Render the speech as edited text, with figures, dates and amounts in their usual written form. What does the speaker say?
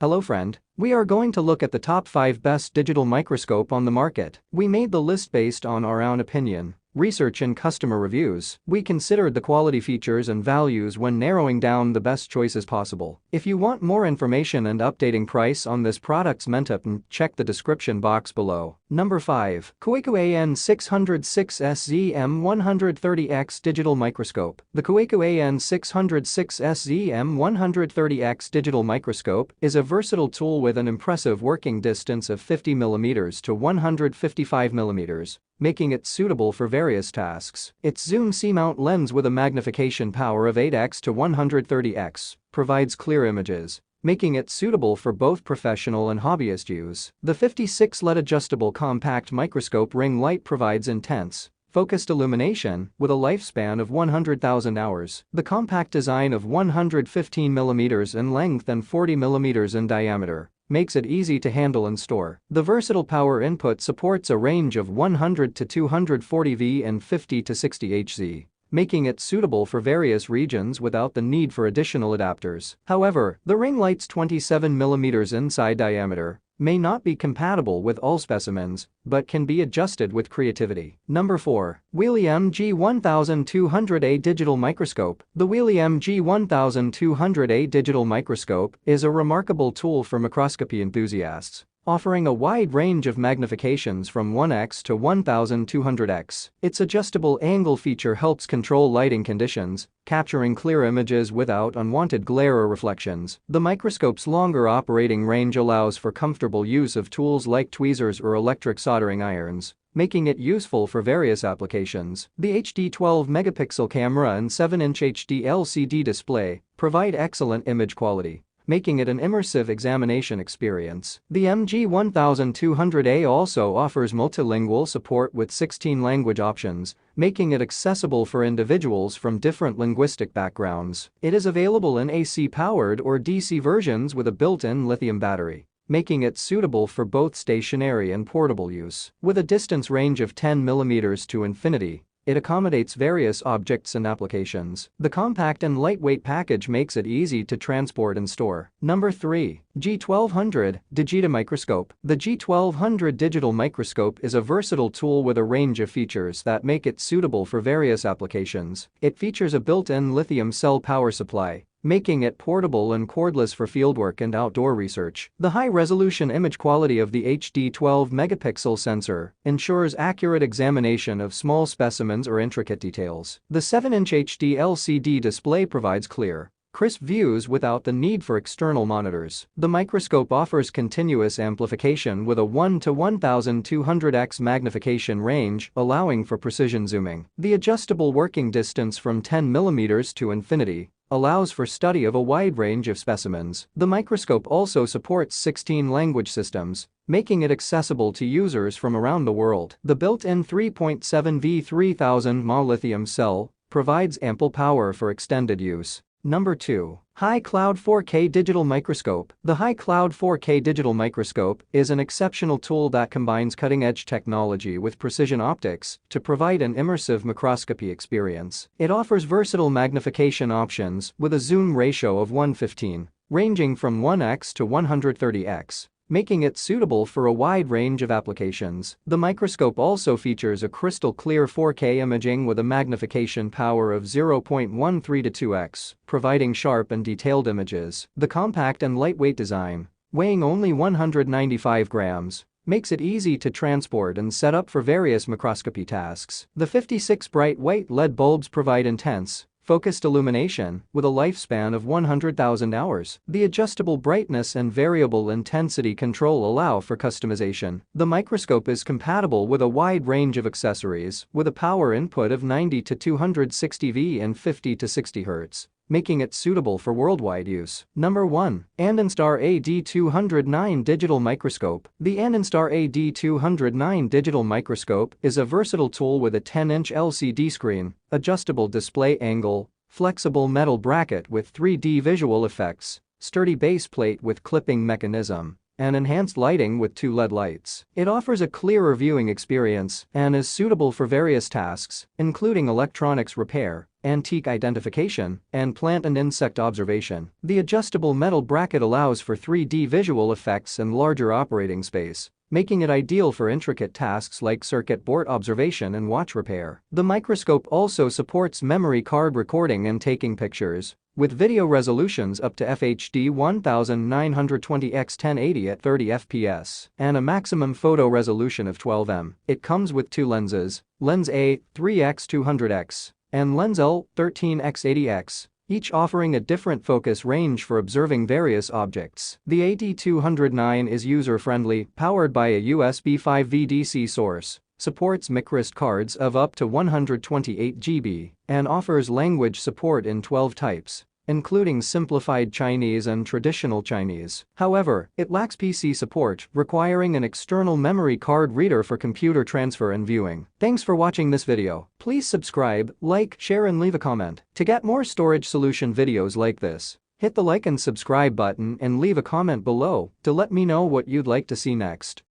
Hello friend, we are going to look at the top 5 best digital microscope on the market. We made the list based on our own opinion, research and customer reviews. We considered the quality features and values when narrowing down the best choices possible. If you want more information and updating price on this product's mention, check the description box below. Number 5. Koiku AN606SZ-M130X Digital Microscope. The Koiku AN606SZ-M130X Digital Microscope is a versatile tool with an impressive working distance of 50 mm to 155 mm, making it suitable for various tasks. Its zoom C-mount lens with a magnification power of 8x to 130x provides clear images, making it suitable for both professional and hobbyist use. The 56 LED adjustable compact microscope ring light provides intense, focused illumination with a lifespan of 100,000 hours. The compact design of 115 mm in length and 40 mm in diameter makes it easy to handle and store. The versatile power input supports a range of 100 to 240 V and 50 to 60 Hz, making it suitable for various regions without the need for additional adapters. However, the ring light's 27 mm inside diameter may not be compatible with all specimens, but can be adjusted with creativity. Number 4. Wheelie MG1200A Digital Microscope. The Wheelie MG1200A Digital Microscope is a remarkable tool for microscopy enthusiasts, offering a wide range of magnifications from 1x to 1200x. Its adjustable angle feature helps control lighting conditions, capturing clear images without unwanted glare or reflections. The microscope's longer operating range allows for comfortable use of tools like tweezers or electric soldering irons, making it useful for various applications. The HD 12-megapixel camera and 7-inch HD LCD display provide excellent image quality, making it an immersive examination experience. The MG1200A also offers multilingual support with 16 language options, making it accessible for individuals from different linguistic backgrounds. It is available in AC-powered or DC versions with a built-in lithium battery, making it suitable for both stationary and portable use. With a distance range of 10 mm to infinity, it accommodates various objects and applications. The compact and lightweight package makes it easy to transport and store. Number 3. G1200 Digital Microscope. The G1200 Digital Microscope is a versatile tool with a range of features that make it suitable for various applications. It features a built-in lithium cell power supply, making it portable and cordless for fieldwork and outdoor research. The high-resolution image quality of the HD 12-megapixel sensor ensures accurate examination of small specimens or intricate details. The 7-inch HD LCD display provides clear, crisp views without the need for external monitors. The microscope offers continuous amplification with a 1 to 1200x magnification range, allowing for precision zooming. The adjustable working distance from 10 mm to infinity allows for study of a wide range of specimens. The microscope also supports 16 language systems, making it accessible to users from around the world. The built-in 3.7V 3000 mAh lithium cell provides ample power for extended use. Number 2. High Cloud 4K Digital Microscope. The High Cloud 4K Digital Microscope is an exceptional tool that combines cutting-edge technology with precision optics to provide an immersive microscopy experience. It offers versatile magnification options with a zoom ratio of 1:15, ranging from 1x to 130x, making it suitable for a wide range of applications. The microscope also features a crystal clear 4K imaging with a magnification power of 0.13 to 2x, providing sharp and detailed images. The compact and lightweight design, weighing only 195 grams, makes it easy to transport and set up for various microscopy tasks. The 56 bright white LED bulbs provide intense, focused illumination with a lifespan of 100,000 hours. The adjustable brightness and variable intensity control allow for customization. The microscope is compatible with a wide range of accessories with a power input of 90 to 260 V and 50 to 60 Hz, making it suitable for worldwide use. Number 1. Andenstar AD209 Digital Microscope. The Andenstar AD209 Digital Microscope is a versatile tool with a 10-inch LCD screen, adjustable display angle, flexible metal bracket with 3D visual effects, sturdy base plate with clipping mechanism, and enhanced lighting with 2 LED lights. It offers a clearer viewing experience and is suitable for various tasks, including electronics repair, antique identification, and plant and insect observation. The adjustable metal bracket allows for 3D visual effects and larger operating space, making it ideal for intricate tasks like circuit board observation and watch repair. The microscope also supports memory card recording and taking pictures, with video resolutions up to FHD 1920x 1080 at 30 fps and a maximum photo resolution of 12 m. It comes with two lenses, lens A 3x200x and lens L 13x80x, each offering a different focus range for observing various objects. The AD209 is user-friendly, powered by a USB 5 VDC source, supports Microscope cards of up to 128 GB, and offers language support in 12 types, including simplified Chinese and traditional Chinese. However, it lacks PC support, requiring an external memory card reader for computer transfer and viewing. Thanks for watching this video. Please subscribe, like, share and leave a comment. To get more storage solution videos like this, hit the like and subscribe button and leave a comment below to let me know what you'd like to see next.